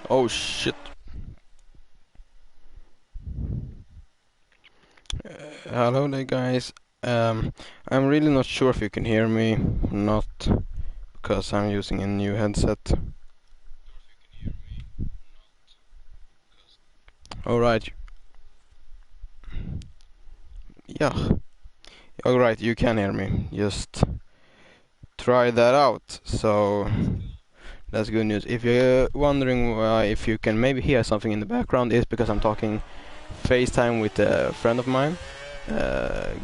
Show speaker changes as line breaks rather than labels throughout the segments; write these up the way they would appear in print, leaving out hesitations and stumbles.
Oh shit. Hello there guys. I'm really not sure if you can hear me or not because I'm using a new headset. Alright. Yeah. Alright, you can hear me. Just try that out. So that's good news. If you're wondering why, if you can maybe hear something in the background, it's because I'm talking FaceTime with a friend of mine.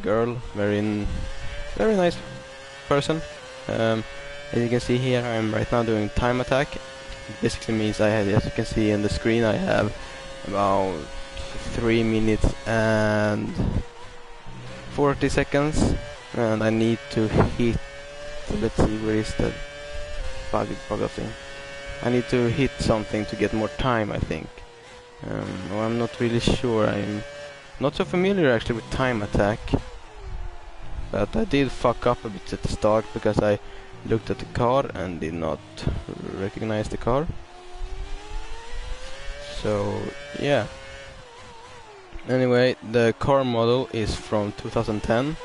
Girl, very nice person. Um, as you can see here, I'm right now doing time attack. Basically means as you can see in the screen, I have about 3 minutes and 40 seconds, and I need to hit. Let's see, where is the bug thing? I need to hit something to get more time, I think. Well, I'm not really sure. I'm not so familiar actually with time attack. But I did fuck up a bit at the start because I looked at the car and did not recognize the car. So, yeah. Anyway, the car model is from 2010.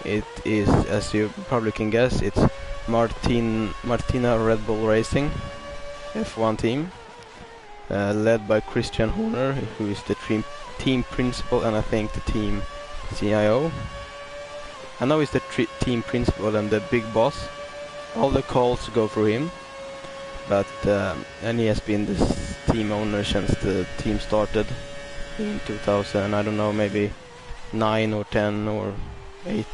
It is, as you probably can guess, it's Martina Red Bull Racing F1 team, led by Christian Horner, who is the team principal and I think the team CIO. I know he's the team principal and the big boss. All the calls go through him, but and he has been this team owner since the team started in 2000. I don't know, maybe 9 or 10 or 8.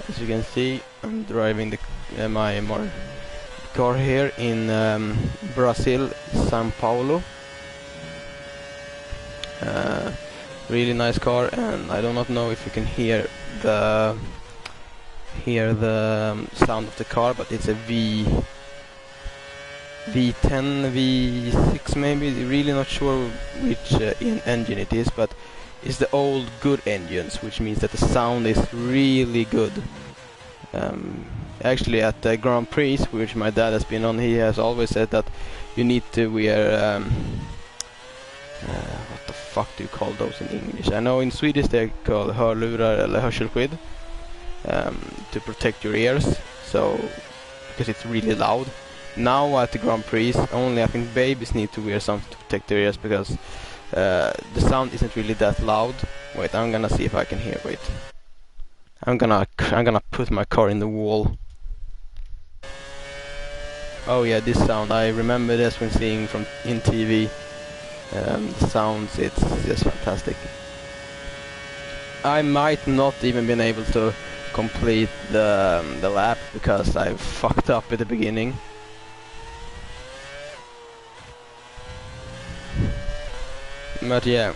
As you can see, I'm driving my car here in Brazil, São Paulo. Really nice car, and I do not know if you can hear the sound of the car, but it's a V10, V6 maybe. Really not sure which engine it is, but it's the old good engines, which means that the sound is really good. Actually, at the Grand Prix, which my dad has been on, he has always said that you need to wear what the fuck do you call those in English? I know in Swedish they're called hörlurar eller hörselskydd, to protect your ears, so because it's really loud. Now at the Grand Prix, only I think babies need to wear something to protect their ears because the sound isn't really that loud. Wait, I'm gonna see if I can hear. Wait, I'm gonna put my car in the wall. Oh yeah, this sound, I remember this when seeing in TV. The sounds, it's just fantastic. I might not even been able to complete the lap because I fucked up at the beginning. But yeah.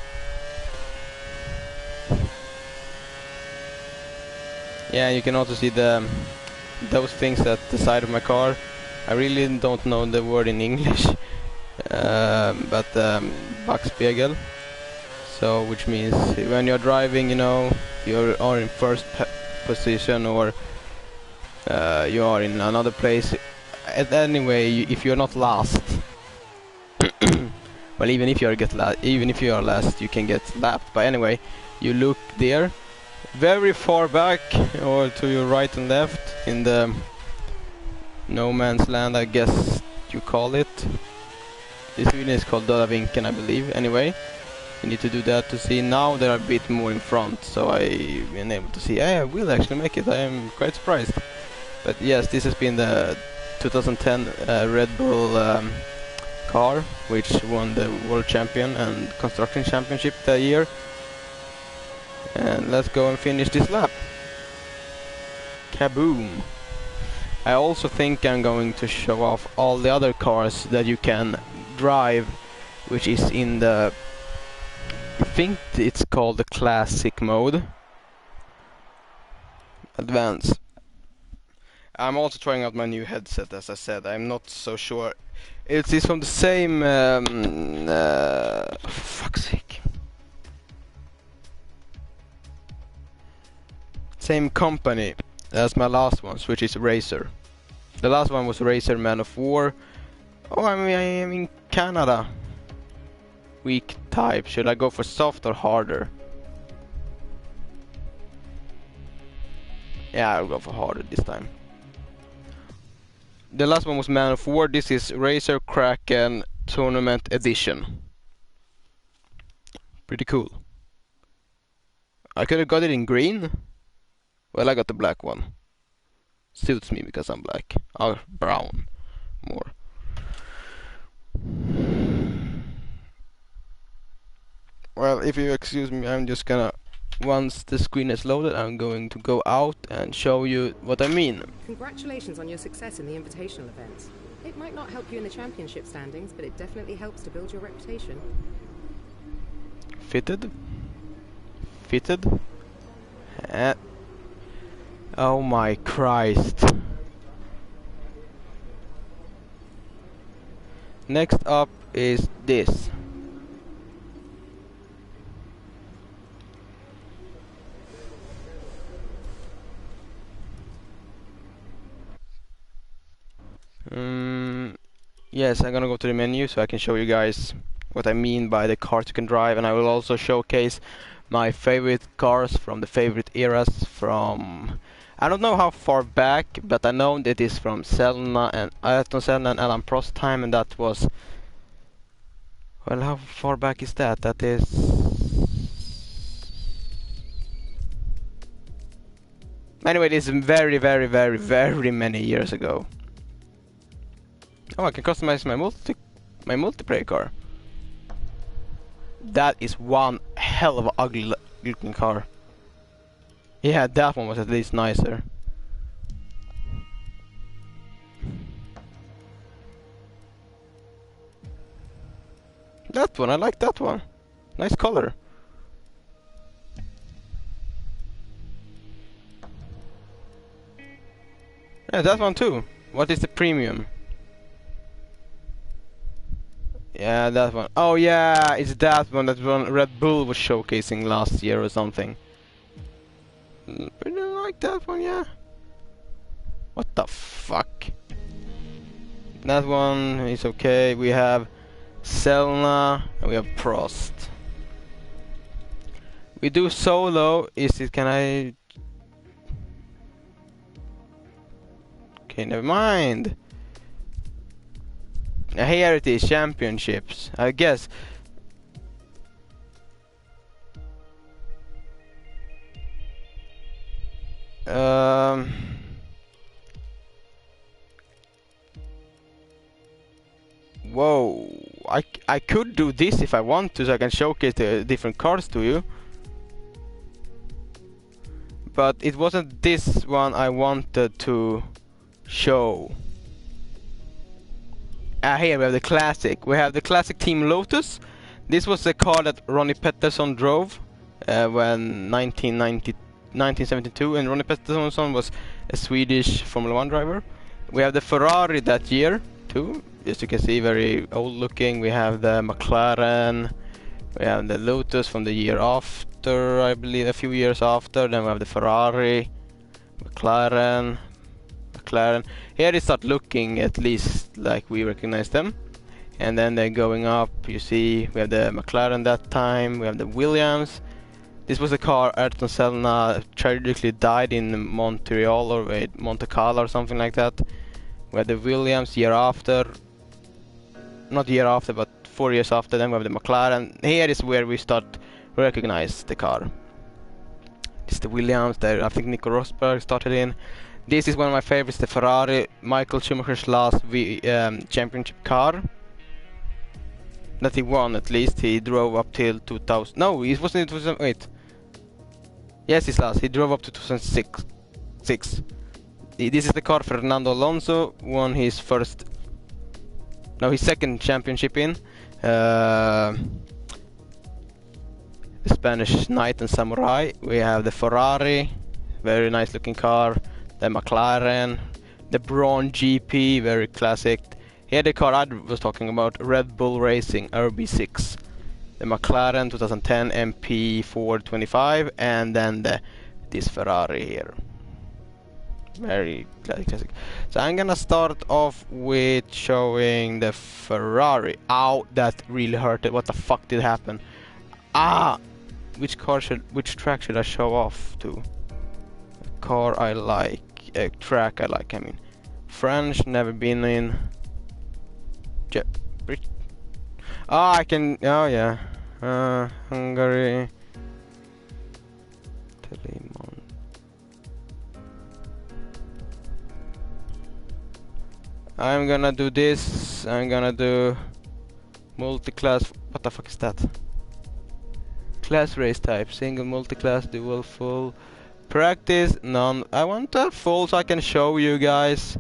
Yeah, you can also see those things at the side of my car. I really don't know the word in English. But backspegel, so which means when you're driving, you know, you are in first position or you are in another place. Anyway, if you're not last, well, even if you are last, you can get lapped. But anyway, you look there, very far back, or to your right and left in the no man's land, I guess you call it. This one is called Döda Vinkeln, I believe. Anyway, you need to do that to see. Now they're a bit more in front, so I've been able to see. I will actually make it. I am quite surprised. But yes, this has been the 2010 Red Bull car, which won the World Champion and Construction Championship that year. And let's go and finish this lap. Kaboom! I also think I'm going to show off all the other cars that you can drive, which is in the, I think it's called the classic mode. Advanced. I'm also trying out my new headset, as I said. I'm not so sure. It's from the same for fuck's sake. Same company as my last ones, which is Razer. The last one was Razer Man of War, Oh, I mean, I am in Canada. Weak type. Should I go for soft or harder? Yeah, I'll go for harder this time. The last one was Man of War. This is Razer Kraken Tournament Edition. Pretty cool. I could have got it in green. Well, I got the black one. Suits me because I'm black. Or brown. More. Well, if you excuse me, I'm just gonna... Once the screen is loaded, I'm going to go out and show you what I mean.
Congratulations on your success in the invitational events. It might not help you in the championship standings, but it definitely helps to build your reputation.
Fitted? Fitted? Oh my Christ. Next up is this. Yes, I'm gonna go to the menu so I can show you guys what I mean by the cars you can drive, and I will also showcase my favorite cars from the favorite eras from... I don't know how far back, but I know that it's from Senna and Ayrton Senna and Alain Prost time, and that was... Well, how far back is that? That is... Anyway, it is very, very, very, very many years ago. Oh, I can customize my multiplayer car. That is one hell of an ugly looking car. Yeah, that one was at least nicer. That one, I like that one. Nice color. Yeah, that one too. What is the premium? Yeah, that one. Oh yeah, it's that one that Red Bull was showcasing last year or something. Really like that one, yeah. What the fuck? That one is okay. We have Selna and we have Prost. We do solo. Is it? Can I? Okay, never mind. Here it is, championships. I guess. Whoa. I could do this if I want to, so I can showcase the different cars to you. But it wasn't this one I wanted to show. Here we have the classic. We have the classic Team Lotus. This was the car that Ronnie Peterson drove when 1972, and Ronnie Peterson was a Swedish Formula 1 driver. We have the Ferrari that year too. As you can see, very old looking. We have the McLaren. We have the Lotus from the year after, I believe, a few years after. Then we have the Ferrari, McLaren. Here they start looking at least like we recognize them, and then they're going up. You see, we have the McLaren that time. We have the Williams. This was a car Ayrton Senna tragically died in Montreal or Monte Carlo or something like that. We have the Williams year after, not year after, but 4 years after. Then we have the McLaren. Here is where we start recognize the car. This is the Williams that I think Nico Rosberg started in. This is one of my favorites, the Ferrari, Michael Schumacher's last championship car that he won. At least he drove up till 2000. No, it wasn't. It was wait. Yes, his last. He drove up to 2006. This is the car Fernando Alonso won his his second championship in. The Spanish Knight and Samurai. We have the Ferrari, very nice looking car. The McLaren, the Braun GP, very classic. Here the car I was talking about, Red Bull Racing RB6. The McLaren 2010 MP425, and then this Ferrari here. very classic. So I'm gonna start off with showing the Ferrari. Ow, that really hurt. What the fuck did happen? Ah, which track should I show off to? Car I like, track I like. I mean, French, never been in. Brit. Ah, I can. Oh yeah, Hungary. Telemon. I'm gonna do this. I'm gonna do multi-class. What the fuck is that? Class race type. Single, multi-class, dual, full. Practice, none. I want that full so I can show you guys.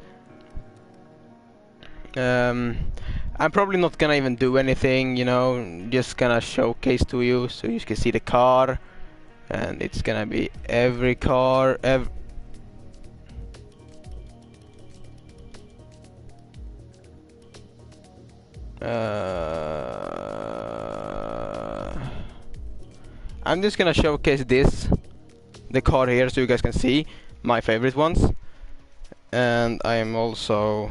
I'm probably not gonna even do anything, you know, just gonna showcase to you so you can see the car. And it's gonna be every car, I'm just gonna showcase the car here so you guys can see my favorite ones. And I am also,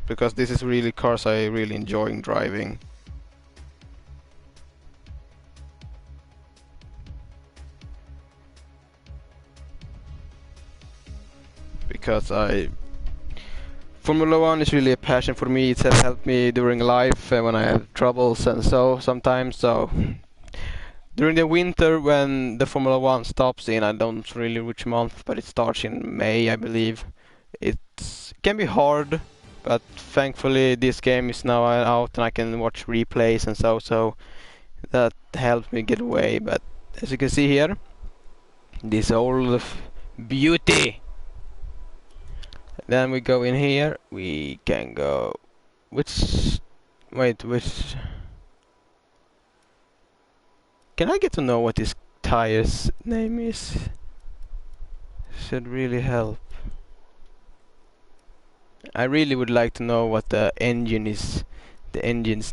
because this is really cars I really enjoy driving. Because Formula 1 is really a passion for me. It has helped me during life when I have troubles and so sometimes. So during the winter when the Formula 1 stops in, I don't really which month, but it starts in May, I believe. It can be hard, but thankfully this game is now out and I can watch replays and so that helps me get away. But as you can see here, this old beauty. Then we go in here, we can go, which, can I get to know what this tire's name is? Should really help. I really would like to know what the engine's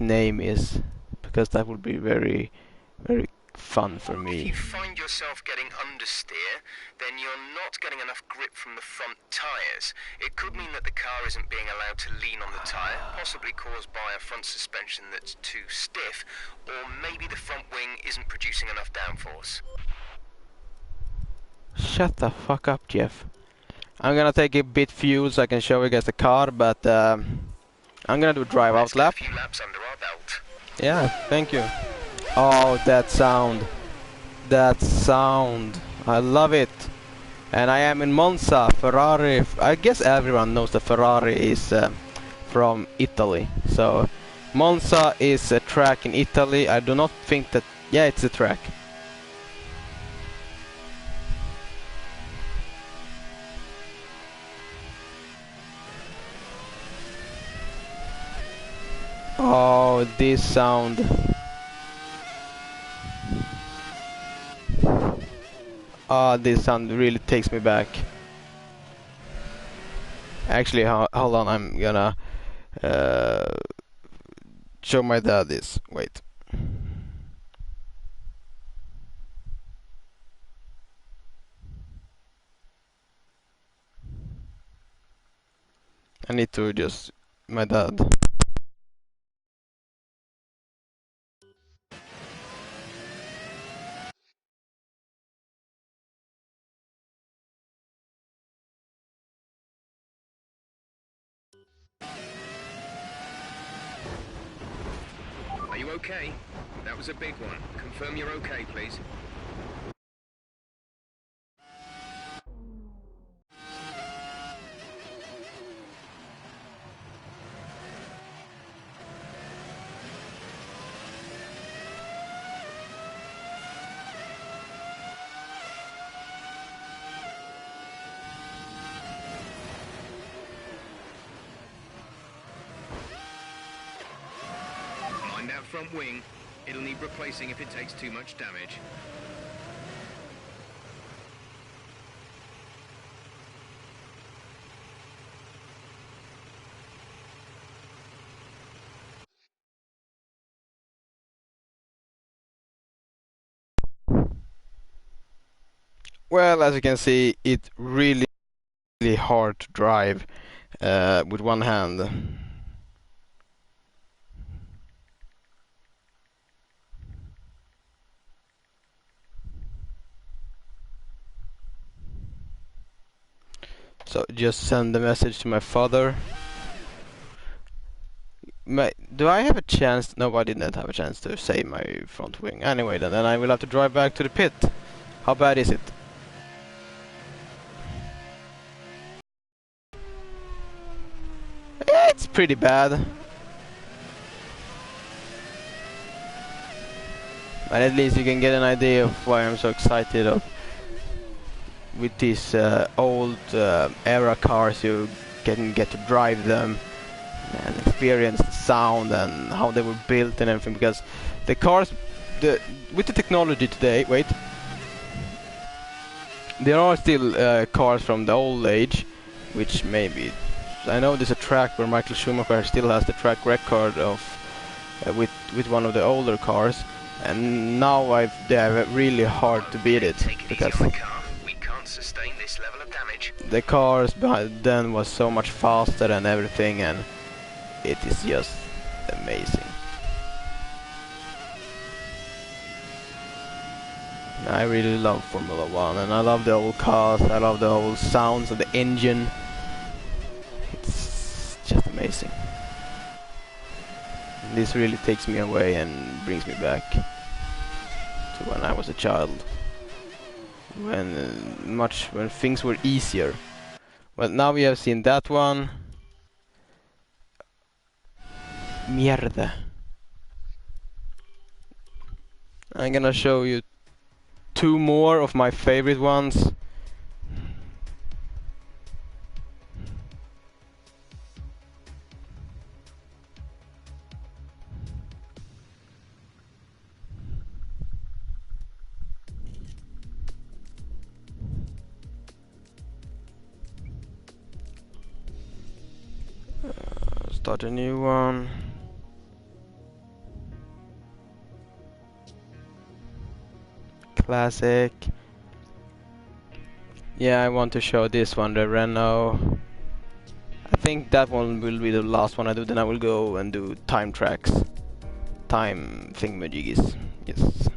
name is, because that would be very, very fun for me.
If you find yourself getting understeer, then you're not getting enough grip from the front tyres. It could mean that the car isn't being allowed to lean on the tyre, possibly caused by a front suspension that's too stiff, or maybe the front wing isn't producing enough downforce.
Shut the fuck up, Jeff. I'm gonna take a bit fuel so I can show you guys the car, but I'm gonna do a drive out lap.
Let's get a few laps under our belt.
Yeah, thank you. Oh, that sound. That sound. I love it. And I am in Monza, Ferrari. I guess everyone knows that Ferrari is from Italy. So, Monza is a track in Italy. I do not think that... Yeah, it's a track. Oh, this sound. Oh, this sound really takes me back. Actually, hold on, I'm gonna show my dad this. Wait. I need to just... my dad.
Are you okay? That was a big one. Confirm you're okay, please. Mind that front wing. It'll need replacing if it takes too much damage.
Well, as you can see, it really really hard to drive with one hand. So just send the message to my father. Do I have a chance? No, I did not have a chance to save my front wing. Anyway, then I will have to drive back to the pit. How bad is it? It's pretty bad. But at least you can get an idea of why I'm so excited with these old era cars. You can get to drive them and experience the sound and how they were built and everything, because the cars, with the technology today, there are still cars from the old age, which maybe, I know there's a track where Michael Schumacher still has the track record of with one of the older cars, and now they have really hard to beat it, because
we can't sustain this level of damage.
The cars behind then was so much faster and everything, and it is just amazing. I really love Formula 1, and I love the old cars, I love the old sounds of the engine. It's just amazing. This really takes me away and brings me back to when I was a child. When things were easier. Well, now we have seen that one. Mierda. I'm gonna show you two more of my favorite ones. Start a new one. Classic. Yeah, I want to show this one, the Renault. I think that one will be the last one I do, then I will go and do time tracks. Time thingamajiggies. Yes.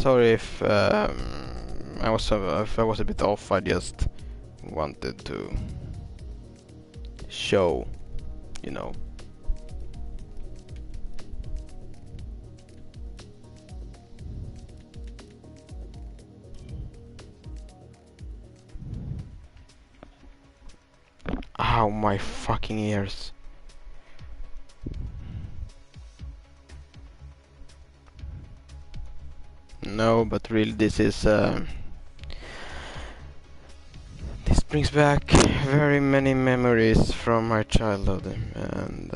Sorry if if I was a bit off. I just wanted to show, you know. Ow, my fucking ears. No, but really this brings back very many memories from my childhood and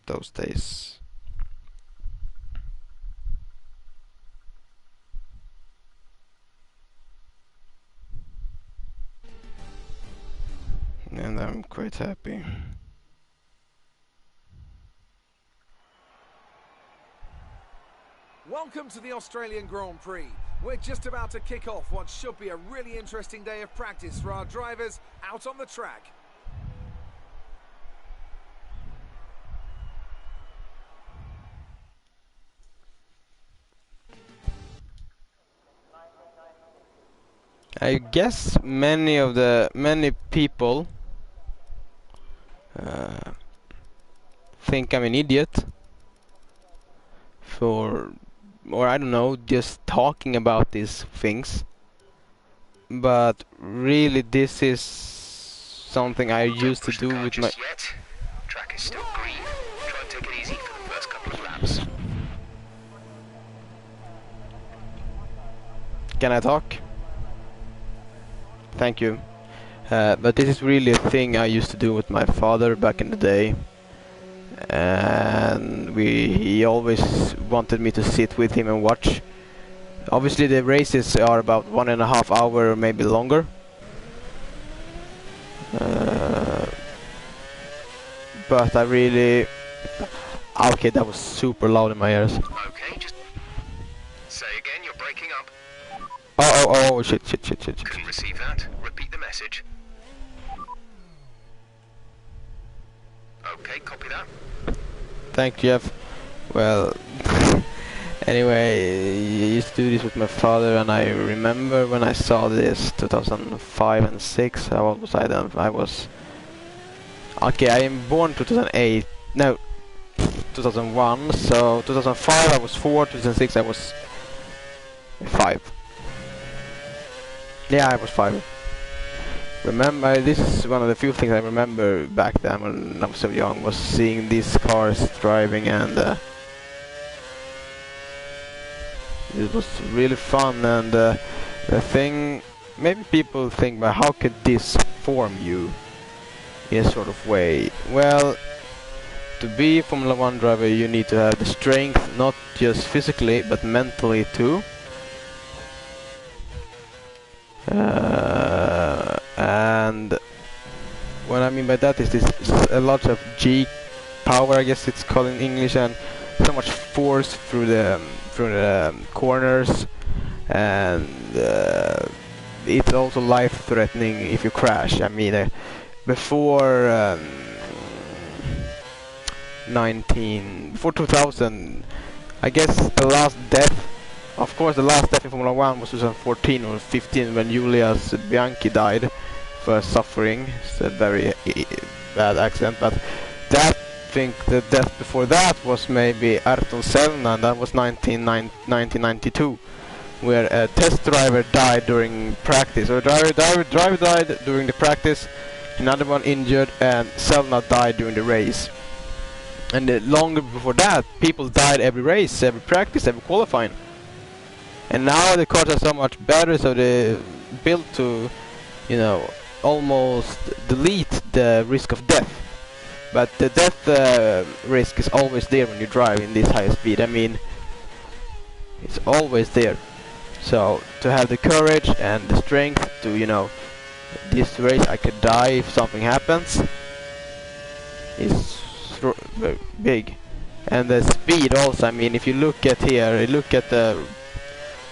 those days. And I'm quite happy.
Welcome to the Australian Grand Prix. We're just about to kick off what should be a really interesting day of practice for our drivers out on the track.
I guess many people think I'm an idiot for or I don't know, just talking about these things. But really, this is something I
Don't
used to
push the
do
car
with my...
just yet. Track is still green. Try and take it easy for the first couple of laps.
Can I talk? Thank you. But this is really a thing I used to do with my father back in the day. And he always wanted me to sit with him and watch. Obviously the races are about 1.5 hours, maybe longer. But I really... Okay, that was super loud in my ears.
Okay, just say again, you're breaking up.
Oh, shit.
Couldn't receive that. Repeat the message. Okay, copy that.
Thank you, Jeff. Well, anyway, I used to do this with my father, and I remember when I saw this 2005 and 6. How old was I then? I was... Okay, I am born 2008. No, 2001. So 2005 I was 4. 2006 I was 5. Yeah, I was 5. Remember, this is one of the few things I remember back then when I was so young, was seeing these cars driving, and it was really fun. And the thing, maybe people think, but how could this form you in a sort of way? Well, to be a Formula 1 driver you need to have the strength, not just physically but mentally too. And what I mean by that is this a lot of G power, I guess it's called in English, and so much force through the corners, and it's also life-threatening if you crash. I mean, before 2000, I guess the last death. Of course, the last death in Formula 1 was 2014 or 15 when Julius Bianchi died for suffering. It's a very bad accident, but that the death before that was maybe Ayrton Senna, and that was 1992, where a test driver died during practice. Or a driver died during the practice, another one injured, and Senna died during the race. And longer before that, people died every race, every practice, every qualifying. And now the cars are so much better, so they're built to, you know, almost delete the risk of death. But the death risk is always there when you drive in this high speed. I mean, it's always there. So to have the courage and the strength to, you know, this race I could die if something happens, is very big. And the speed also. I mean, if you look at here, look at the...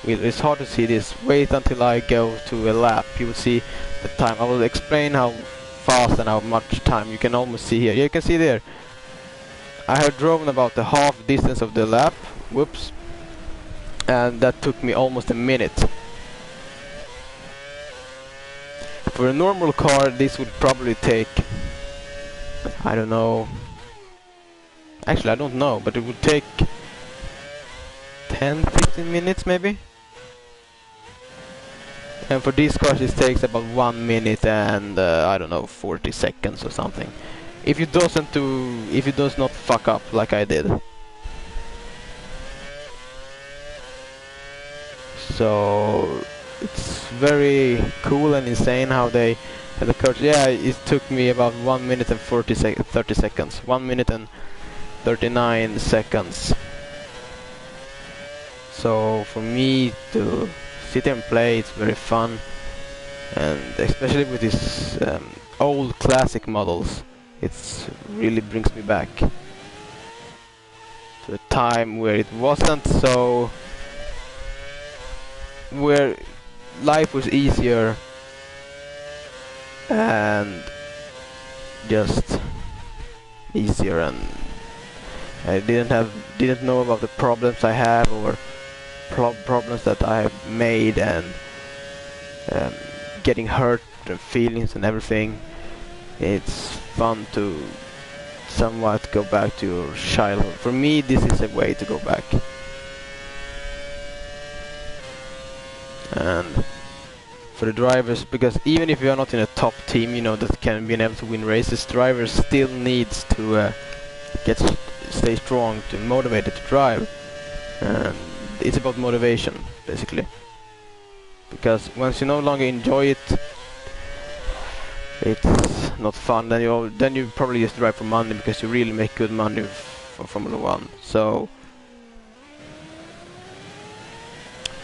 It's hard to see this. Wait until I go to a lap. You will see the time. I will explain how fast and how much time. You can almost see here. You can see there. I have driven about the half distance of the lap. Whoops. And that took me almost a minute. For a normal car, this would probably take... I don't know. Actually, I don't know, but it would take 10-15 minutes maybe. And for these cars it takes about 1 minute and I don't know, 40 seconds or something. If it does not fuck up like I did. So it's very cool and insane how they had the courage. Yeah, it took me about 1 minute and 30 seconds. 1 minute and 39 seconds. So for me to sit and play, it's very fun, and especially with these old classic models, it's really brings me back to a time where it wasn't so, where life was easier and just easier, and I didn't know about the problems I have, or problems that I have made, and getting hurt and feelings and everything. It's fun to somewhat go back to your childhood. For me, this is a way to go back. And for the drivers, because even if you are not in a top team, you know, that can be able to win races, drivers still needs to stay strong, to motivated to drive. And it's about motivation, basically. Because once you no longer enjoy it, it's not fun. Then you probably just drive for money, because you really make good money for Formula 1. So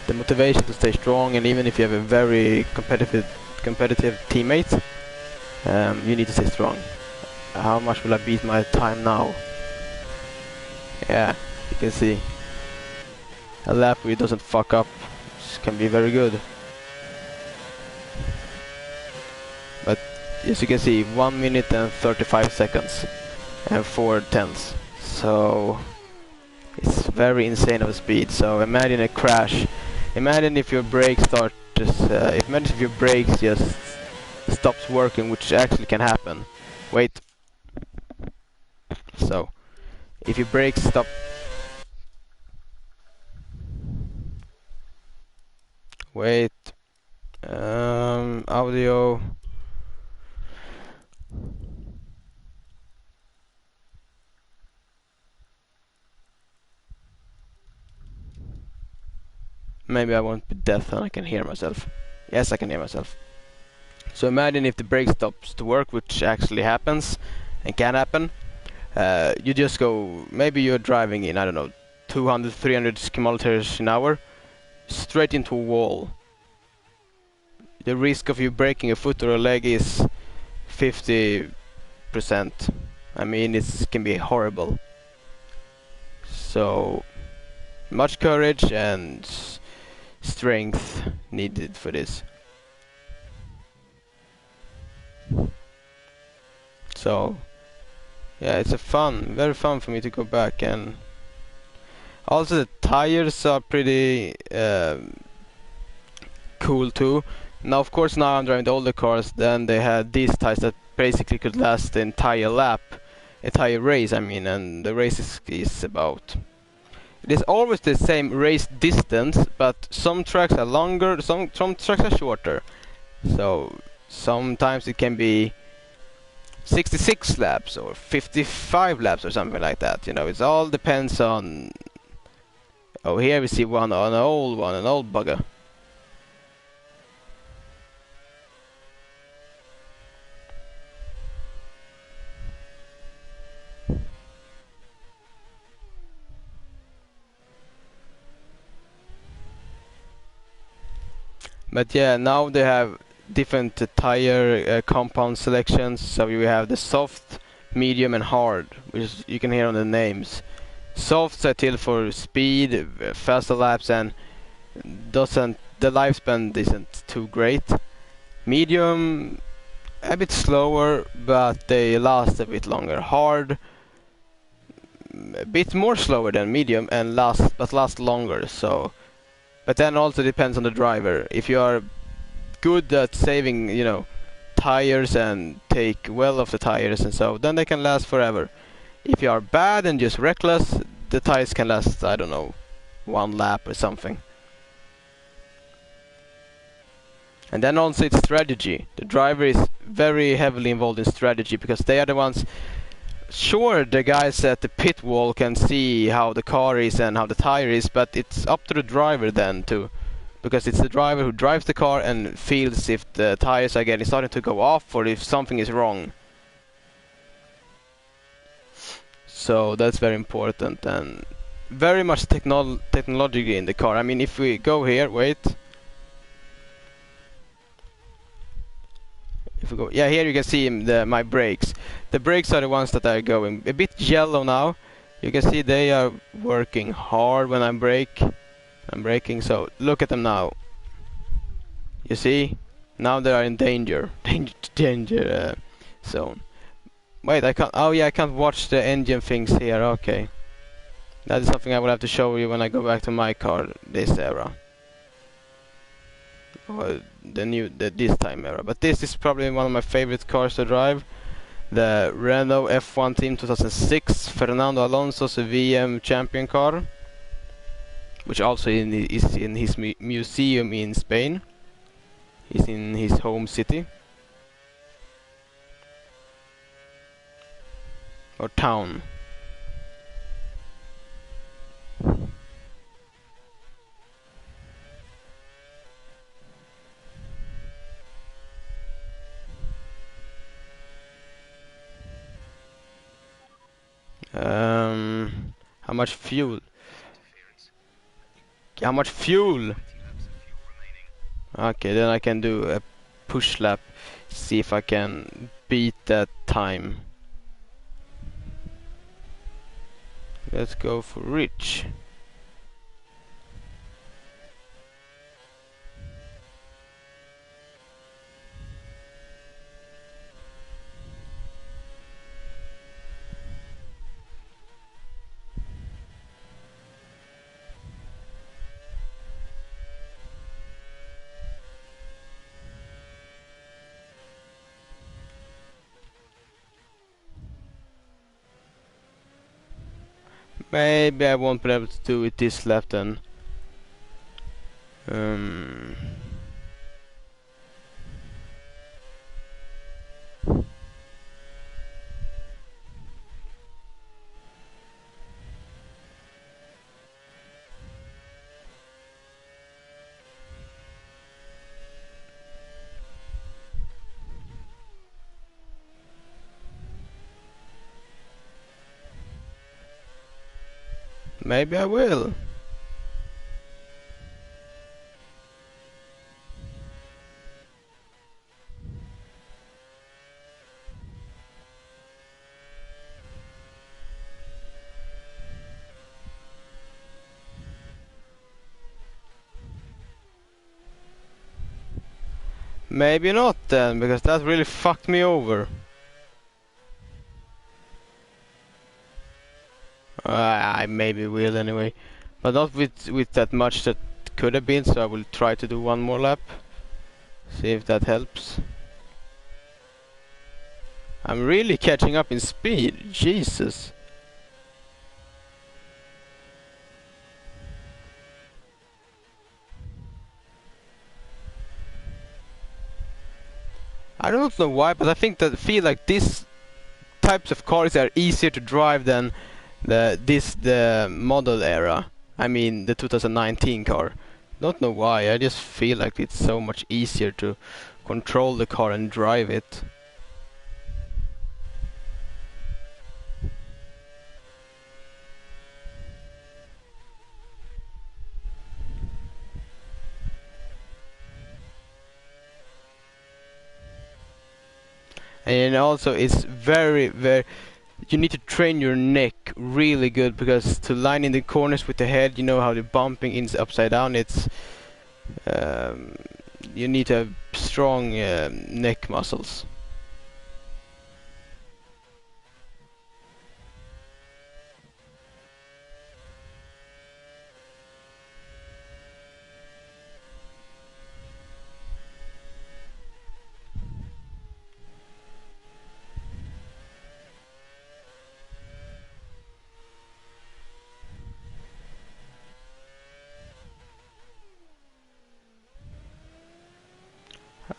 the motivation to stay strong, and even if you have a very competitive teammate, you need to stay strong. How much will I beat my time now? Yeah, you can see a lap where it doesn't fuck up can be very good. But as you can see, 1 minute and 35 seconds and 4 tenths. So it's very insane of a speed. So imagine a crash. Imagine if your brakes imagine if your brakes just stops working, which actually can happen. Wait. So if your brakes stop. Wait. Audio. Maybe I won't be deaf and I can hear myself. Yes, I can hear myself. So imagine if the brake stops to work, which actually happens and can happen. You just go, maybe you're driving in, I don't know, 200, 300 kilometers an hour, straight into a wall. The risk of you breaking a foot or a leg is 50%. I mean, it can be horrible. So much courage and strength needed for this. So yeah, it's very fun for me to go back. And also the tires are pretty cool too. Now of course, now I'm driving the older cars, then they had these tires that basically could last the entire lap, entire race, I mean, and the race is about, it is always the same race distance, but some tracks are longer, some tracks are shorter. So sometimes it can be 66 laps or 55 laps or something like that. You know, it all depends on. Oh, here we see an old bugger. But yeah, now they have different tire compound selections. So we have the soft, medium and hard, which you can hear on the names. Softs are till for speed, faster laps, and the lifespan isn't too great. Medium, a bit slower, but they last a bit longer. Hard, a bit more slower than medium and last longer. So, but then also depends on the driver. If you are good at saving, you know, tires and take well of the tires and so, then they can last forever. If you are bad and just reckless, the tires can last, I don't know, 1 lap or something. And then also it's strategy. The driver is very heavily involved in strategy, because they are the ones. Sure, the guys at the pit wall can see how the car is and how the tire is, but it's up to the driver then to, because it's the driver who drives the car and feels if the tires are starting to go off or if something is wrong. So that's very important, and very much technology in the car. I mean, if we go here, wait. If we go, yeah, here you can see my brakes. The brakes are the ones that are going a bit yellow now. You can see they are working hard when I'm braking. So look at them now. You see, now they are in danger zone. Wait, I can't. Oh yeah, I can't watch the engine things here. Okay, that is something I will have to show you when I go back to my car this era. Or this time era. But this is probably one of my favorite cars to drive. The Renault F1 Team 2006, Fernando Alonso's VM champion car. which also is in his museum in Spain. He's in his home city or town. How much fuel? How much fuel? Okay, then I can do a push lap. See if I can beat that time. Let's go for Rich. Maybe I won't be able to do it this lap then. Maybe I will. Maybe not then, because that really fucked me over. I maybe will anyway, but not with that much that could have been, so I will try to do one more lap. See if that helps. I'm really catching up in speed, Jesus. I don't know why, but I think that feel like these types of cars are easier to drive than the model era. I mean the 2019 car. Don't know why, I just feel like it's so much easier to control the car and drive it. And also it's very you need to train your neck really good, because to line in the corners with the head, you know how the bumping is upside down, it's you need to have strong neck muscles.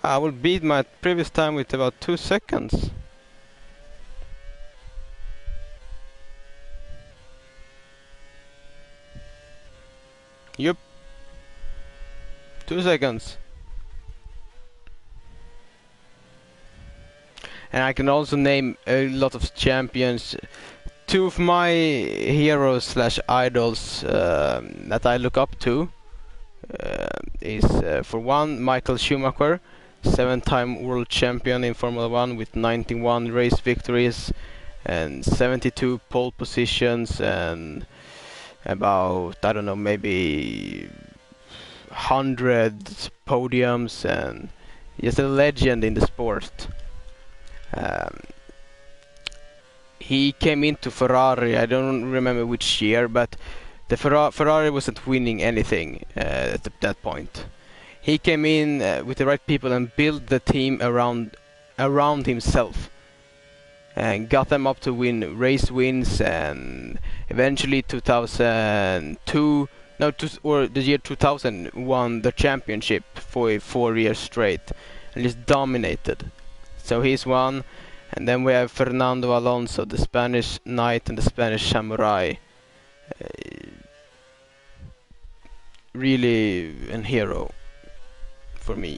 I will beat my previous time with about 2 seconds. Yup. 2 seconds. And I can also name a lot of champions. Two of my heroes slash idols that I look up to is for one, Michael Schumacher, 7-time world champion in Formula 1 with 91 race victories and 72 pole positions and about, I don't know, maybe 100 podiums, and just a legend in the sport. He came into Ferrari, I don't remember which year, but the Ferrari wasn't winning anything at that point. He came in with the right people and built the team around himself and got them up to win race wins, and eventually 2002 No, or the year 2000 won the championship for 4 years straight and just dominated. So he's one, and then we have Fernando Alonso, the Spanish knight and the Spanish samurai. Really a hero for me.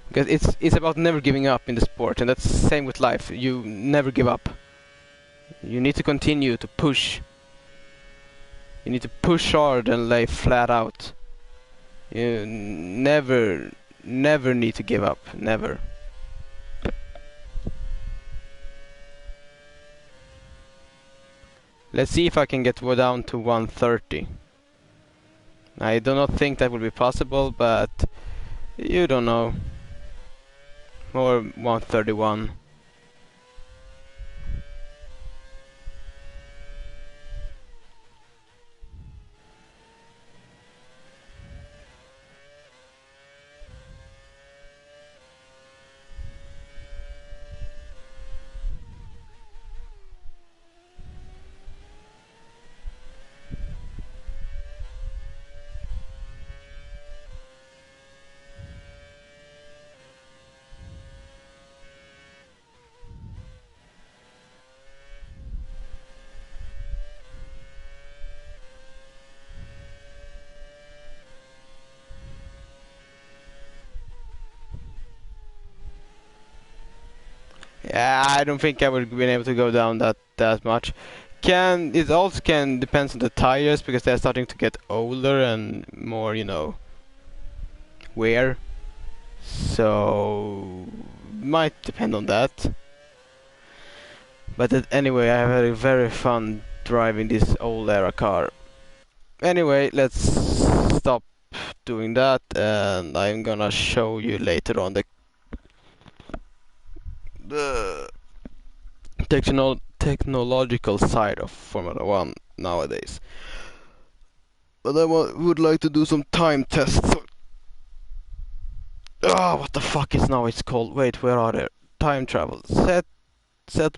Because it's about never giving up in the sport, and that's the same with life. You never give up. You need to continue to push. You need to push hard and lay flat out. You never need to give up. Never. Let's see if I can get down to 130. I do not think that will be possible, but you don't know. Or 131. Yeah, I don't think I would have been able to go down that much. It also can depends on the tires, because they're starting to get older and more, wear. So might depend on that. But anyway, I had a very fun driving this old era car. Anyway, let's stop doing that, and I'm gonna show you later on the technological side of Formula 1 nowadays. But I would like to do some time tests. What the fuck is now it's called? Wait, where are they? Time travel. Set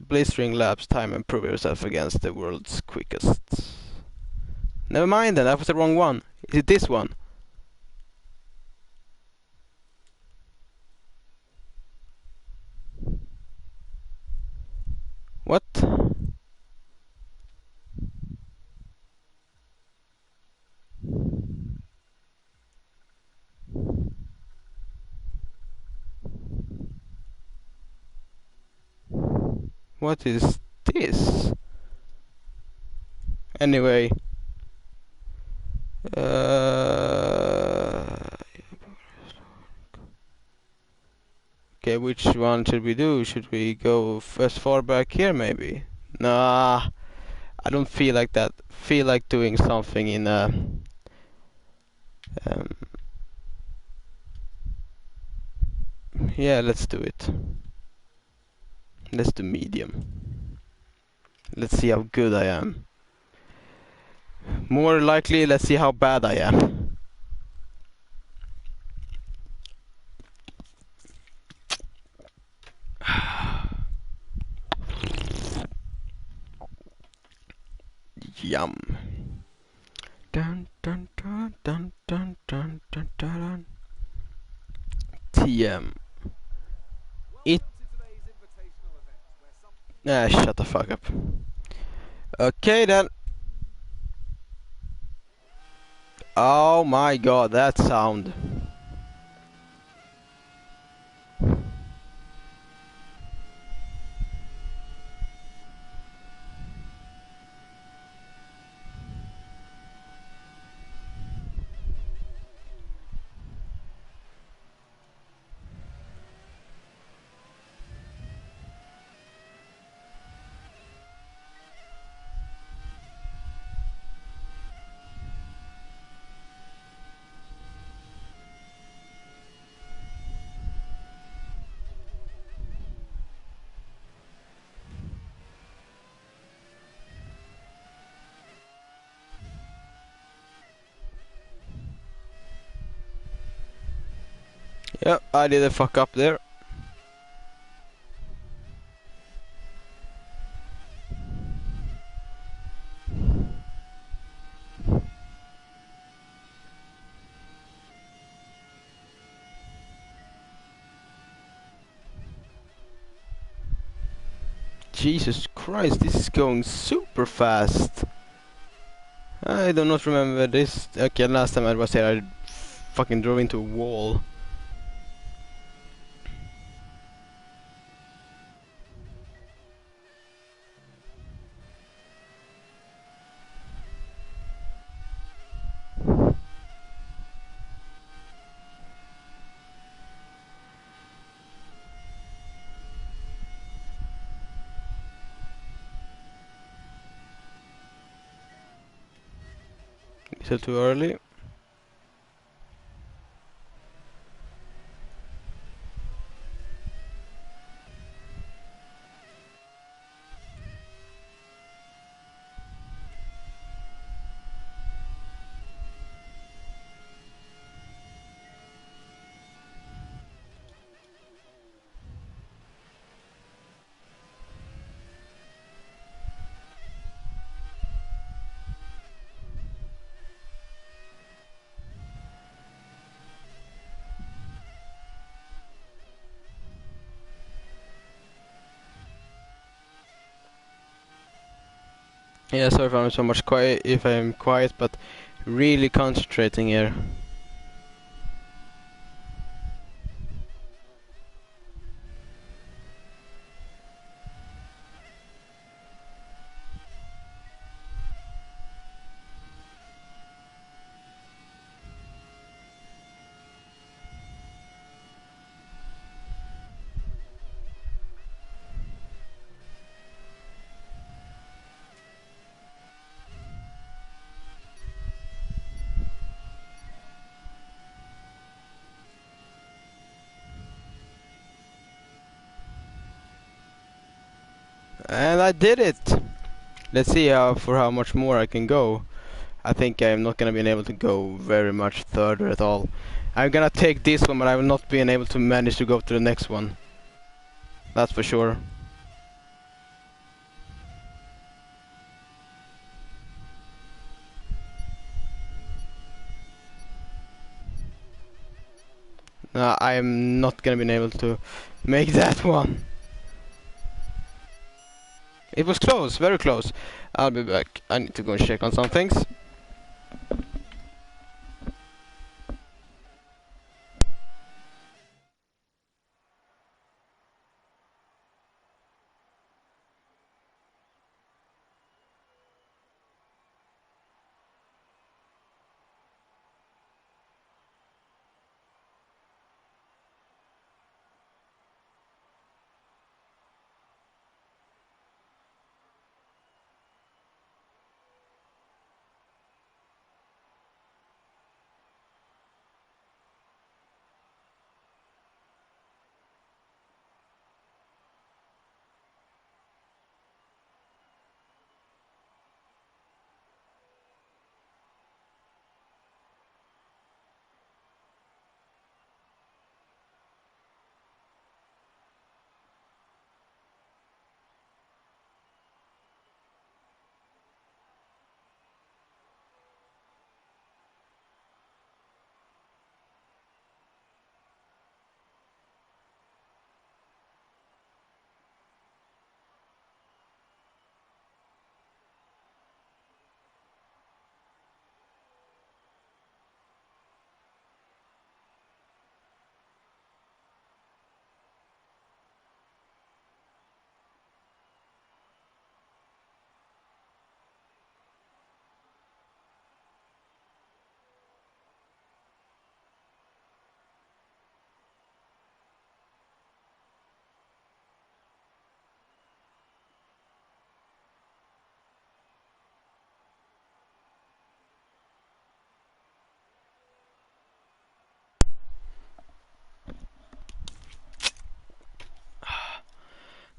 blistering laps time and prove yourself against the world's quickest. Never mind then, that was the wrong one. Is it this one? What? What is this? Anyway. Okay, which one should we do? Should we go as far back here maybe? Nah, I don't feel like that. Feel like doing something in a... yeah, let's do it. Let's do medium. Let's see how good I am. More likely, let's see how bad I am. Yum. Dun dun dun dun dun dun dun dun. TM. Shut the fuck up. Okay then. Oh my god, that sound. Yep, I did a fuck up there. Jesus Christ, this is going super fast. I do not remember this. Okay, last time I was here I fucking drove into a wall. Is it too early? Yeah, sorry if I'm so much quiet, if I'm quiet, but really concentrating here. And I did it! Let's see how much more I can go. I think I'm not gonna be able to go very much further at all. I'm gonna take this one, but I will not be able to manage to go to the next one. That's for sure. No, I am not gonna be able to make that one. It was close, very close. I'll be back. I need to go and check on some things.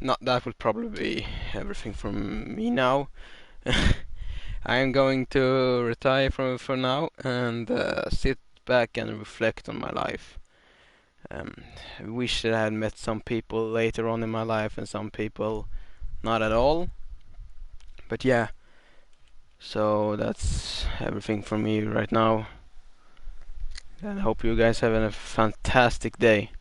Not that will probably be everything from me now. I am going to retire for now and sit back and reflect on my life. I wish that I had met some people later on in my life and some people not at all. But yeah, so that's everything from me right now. And I hope you guys have a fantastic day.